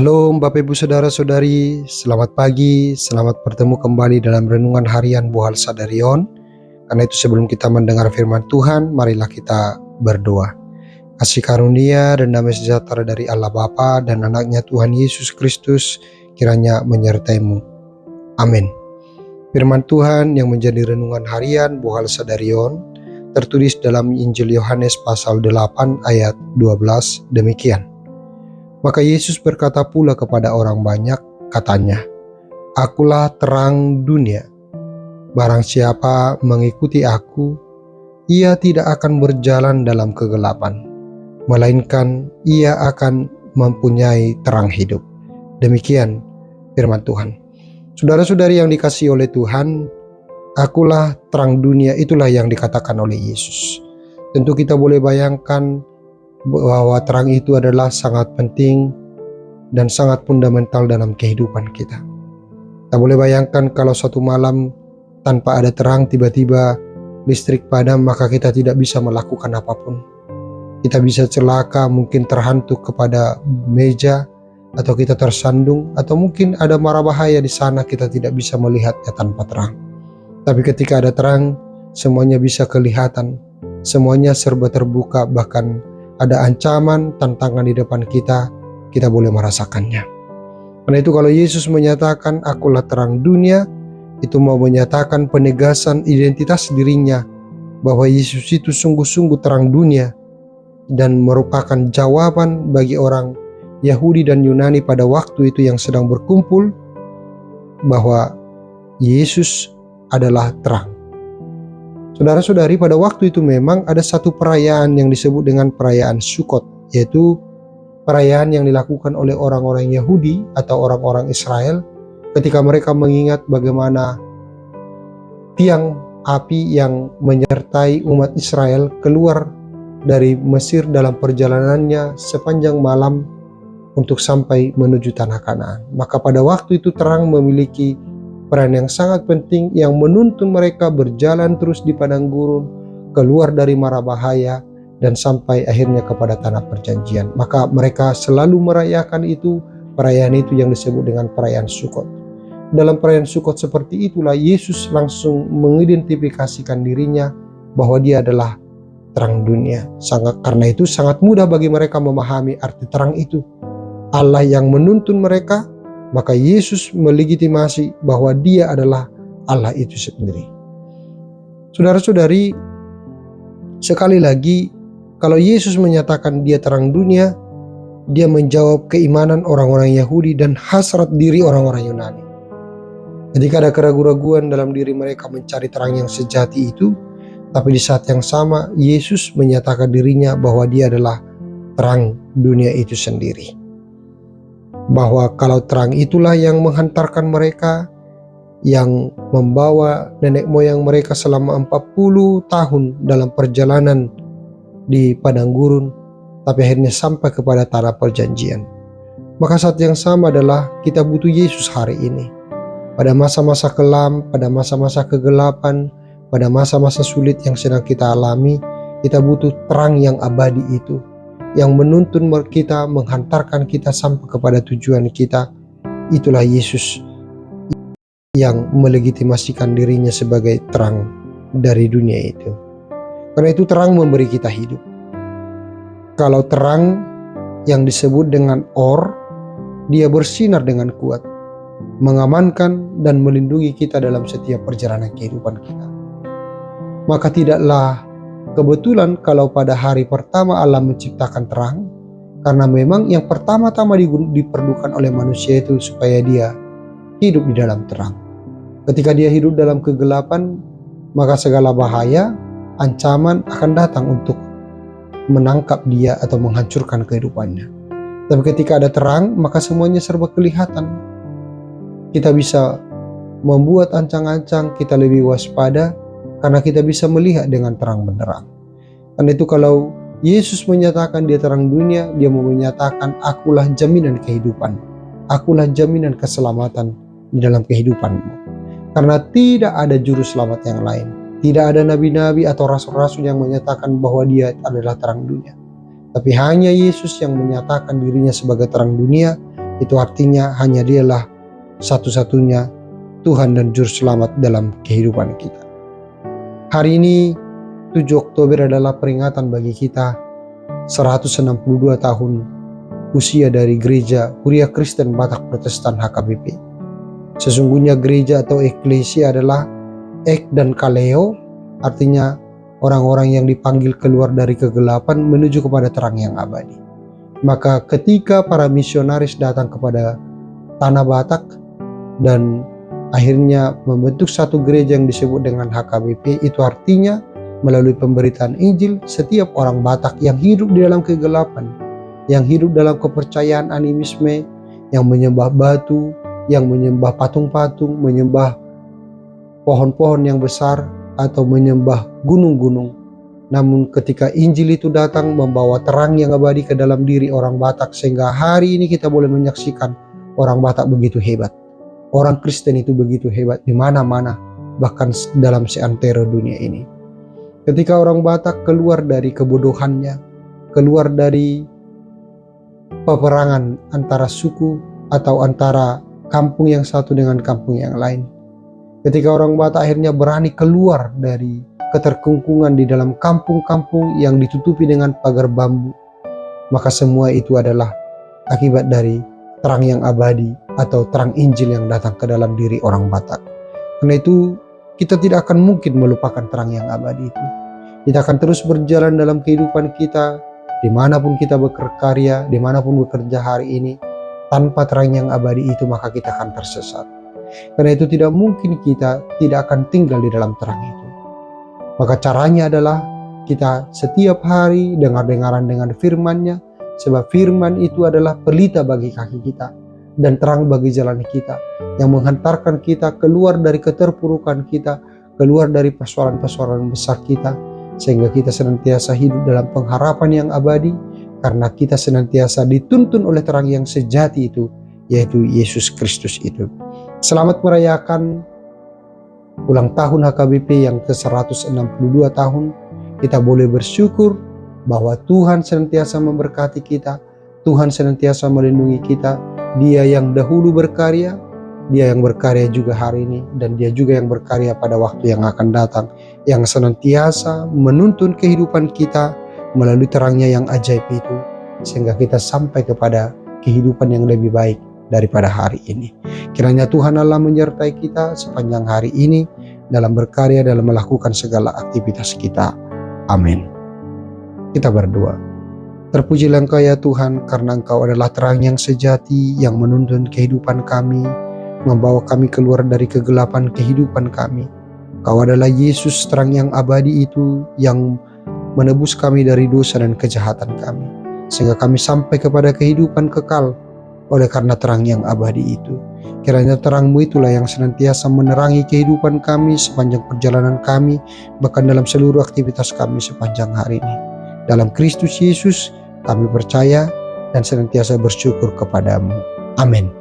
Halo Bapak Ibu Saudara-saudari, selamat pagi, selamat bertemu kembali dalam Renungan Harian Bohal Sadarion. Karena itu sebelum kita mendengar firman Tuhan, marilah kita berdoa. Kasih karunia dan damai sejahtera dari Allah Bapa dan anaknya Tuhan Yesus Kristus kiranya menyertaimu. Amin. Firman Tuhan yang menjadi Renungan Harian Bohal Sadarion tertulis dalam Injil Yohanes pasal 8 ayat 12 demikian. Maka Yesus berkata pula kepada orang banyak, katanya, "Akulah terang dunia. Barang siapa mengikuti aku, ia tidak akan berjalan dalam kegelapan, melainkan ia akan mempunyai terang hidup." Demikian firman Tuhan. Saudara-saudari yang dikasihi oleh Tuhan, akulah terang dunia, itulah yang dikatakan oleh Yesus. Tentu kita boleh bayangkan bahwa terang itu adalah sangat penting dan sangat fundamental dalam kehidupan kita. Kita boleh bayangkan kalau suatu malam tanpa ada terang tiba-tiba listrik padam, maka kita tidak bisa melakukan apapun. Kita bisa celaka, mungkin terhantuk kepada meja, atau kita tersandung, atau mungkin ada mara bahaya di sana, kita tidak bisa melihatnya tanpa terang. Tapi ketika ada terang, semuanya bisa kelihatan, semuanya serba terbuka, bahkan ada ancaman, tantangan di depan kita boleh merasakannya. Karena itu kalau Yesus menyatakan akulah terang dunia, itu mau menyatakan penegasan identitas dirinya, bahwa Yesus itu sungguh-sungguh terang dunia, dan merupakan jawaban bagi orang Yahudi dan Yunani pada waktu itu yang sedang berkumpul, bahwa Yesus adalah terang. Saudara-saudari, pada waktu itu memang ada satu perayaan yang disebut dengan perayaan Sukkot, yaitu perayaan yang dilakukan oleh orang-orang Yahudi atau orang-orang Israel ketika mereka mengingat bagaimana tiang api yang menyertai umat Israel keluar dari Mesir dalam perjalanannya sepanjang malam untuk sampai menuju tanah Kanaan. Maka pada waktu itu terang memiliki peran yang sangat penting yang menuntun mereka berjalan terus di padang gurun, keluar dari mara bahaya, dan sampai akhirnya kepada tanah perjanjian. Maka mereka selalu merayakan itu, perayaan itu yang disebut dengan perayaan Sukkot. Dalam perayaan Sukkot seperti itulah Yesus langsung mengidentifikasikan dirinya bahwa dia adalah terang dunia. Karena itu sangat mudah bagi mereka memahami arti terang itu. Allah yang menuntun mereka, maka Yesus melegitimasi bahwa dia adalah Allah itu sendiri. Saudara-saudari, sekali lagi, kalau Yesus menyatakan dia terang dunia, dia menjawab keimanan orang-orang Yahudi dan hasrat diri orang-orang Yunani. Ketika ada keraguan-raguan dalam diri mereka mencari terang yang sejati itu, tapi di saat yang sama Yesus menyatakan dirinya bahwa dia adalah terang dunia itu sendiri. Bahwa kalau terang itulah yang menghantarkan mereka, yang membawa nenek moyang mereka selama 40 tahun dalam perjalanan di padang gurun, tapi akhirnya sampai kepada tanah perjanjian. Maka saat yang sama adalah kita butuh Yesus hari ini. Pada masa-masa kelam, pada masa-masa kegelapan, pada masa-masa sulit yang sedang kita alami, kita butuh terang yang abadi itu, yang menuntun kita, menghantarkan kita sampai kepada tujuan kita. Itulah Yesus yang melegitimasikan dirinya sebagai terang dari dunia itu. Karena itu terang memberi kita hidup. Kalau terang yang disebut dengan or, dia bersinar dengan kuat, mengamankan dan melindungi kita dalam setiap perjalanan kehidupan kita. Maka tidaklah kebetulan kalau pada hari pertama Allah menciptakan terang, karena memang yang pertama-tama diperlukan oleh manusia itu supaya dia hidup di dalam terang. Ketika dia hidup dalam kegelapan, maka segala bahaya, ancaman akan datang untuk menangkap dia atau menghancurkan kehidupannya. Tapi ketika ada terang, maka semuanya serba kelihatan. Kita bisa membuat ancang-ancang, kita lebih waspada, karena kita bisa melihat dengan terang benderang. Karena itu kalau Yesus menyatakan dia terang dunia, dia mau menyatakan akulah jaminan kehidupan, akulah jaminan keselamatan di dalam kehidupanmu. Karena tidak ada juru selamat yang lain, tidak ada nabi-nabi atau rasul-rasul yang menyatakan bahwa dia adalah terang dunia. Tapi hanya Yesus yang menyatakan dirinya sebagai terang dunia, Itu artinya hanya Dialah satu-satunya Tuhan dan Juru Selamat dalam kehidupan kita. Hari ini 7 Oktober adalah peringatan bagi kita 162 tahun usia dari Gereja Kuria Kristen Batak Protestan HKBP. Sesungguhnya gereja atau eklesia adalah ek dan kaleo, artinya orang-orang yang dipanggil keluar dari kegelapan menuju kepada terang yang abadi. Maka ketika para misionaris datang kepada tanah Batak dan akhirnya membentuk satu gereja yang disebut dengan HKBP, itu artinya melalui pemberitaan Injil, setiap orang Batak yang hidup di dalam kegelapan, yang hidup dalam kepercayaan animisme, yang menyembah batu, yang menyembah patung-patung, menyembah pohon-pohon yang besar, atau menyembah gunung-gunung. Namun ketika Injil itu datang membawa terang yang abadi ke dalam diri orang Batak, sehingga hari ini kita boleh menyaksikan orang Batak begitu hebat. Orang Kristen itu begitu hebat di mana-mana, bahkan dalam seantero dunia ini. Ketika orang Batak keluar dari kebodohannya, keluar dari peperangan antara suku atau antara kampung yang satu dengan kampung yang lain. Ketika orang Batak akhirnya berani keluar dari keterkungkungan di dalam kampung-kampung yang ditutupi dengan pagar bambu, maka semua itu adalah akibat dari terang yang abadi atau terang Injil yang datang ke dalam diri orang Batak. Karena itu kita tidak akan mungkin melupakan terang yang abadi itu. Kita akan terus berjalan dalam kehidupan kita, dimanapun kita berkarya, dimanapun bekerja hari ini. Tanpa terang yang abadi itu maka kita akan tersesat. Karena itu tidak mungkin kita tidak akan tinggal di dalam terang itu. Maka caranya adalah kita setiap hari dengar-dengaran dengan firman-Nya, sebab firman itu adalah pelita bagi kaki kita dan terang bagi jalan kita, yang menghantarkan kita keluar dari keterpurukan kita, keluar dari persoalan-persoalan besar kita, sehingga kita senantiasa hidup dalam pengharapan yang abadi, karena kita senantiasa dituntun oleh terang yang sejati itu, yaitu Yesus Kristus itu. Selamat merayakan ulang tahun HKBP yang ke-162 tahun. Kita boleh bersyukur bahwa Tuhan senantiasa memberkati kita, Tuhan senantiasa melindungi kita. Dia yang dahulu berkarya, Dia yang berkarya juga hari ini, dan Dia juga yang berkarya pada waktu yang akan datang, yang senantiasa menuntun kehidupan kita melalui terangnya yang ajaib itu, sehingga kita sampai kepada kehidupan yang lebih baik daripada hari ini. Kiranya Tuhan Allah menyertai kita sepanjang hari ini dalam berkarya, dalam melakukan segala aktivitas kita. Amin. Kita berdoa. Terpujilah Engkau ya Tuhan, karena Engkau adalah terang yang sejati yang menuntun kehidupan kami, membawa kami keluar dari kegelapan kehidupan kami. Engkau adalah Yesus, terang yang abadi itu yang menebus kami dari dosa dan kejahatan kami, sehingga kami sampai kepada kehidupan kekal oleh karena terang yang abadi itu. Kiranya terang-Mu itulah yang senantiasa menerangi kehidupan kami sepanjang perjalanan kami, bahkan dalam seluruh aktivitas kami sepanjang hari ini. Dalam Kristus Yesus kami percaya dan senantiasa bersyukur kepada-Mu. Amin.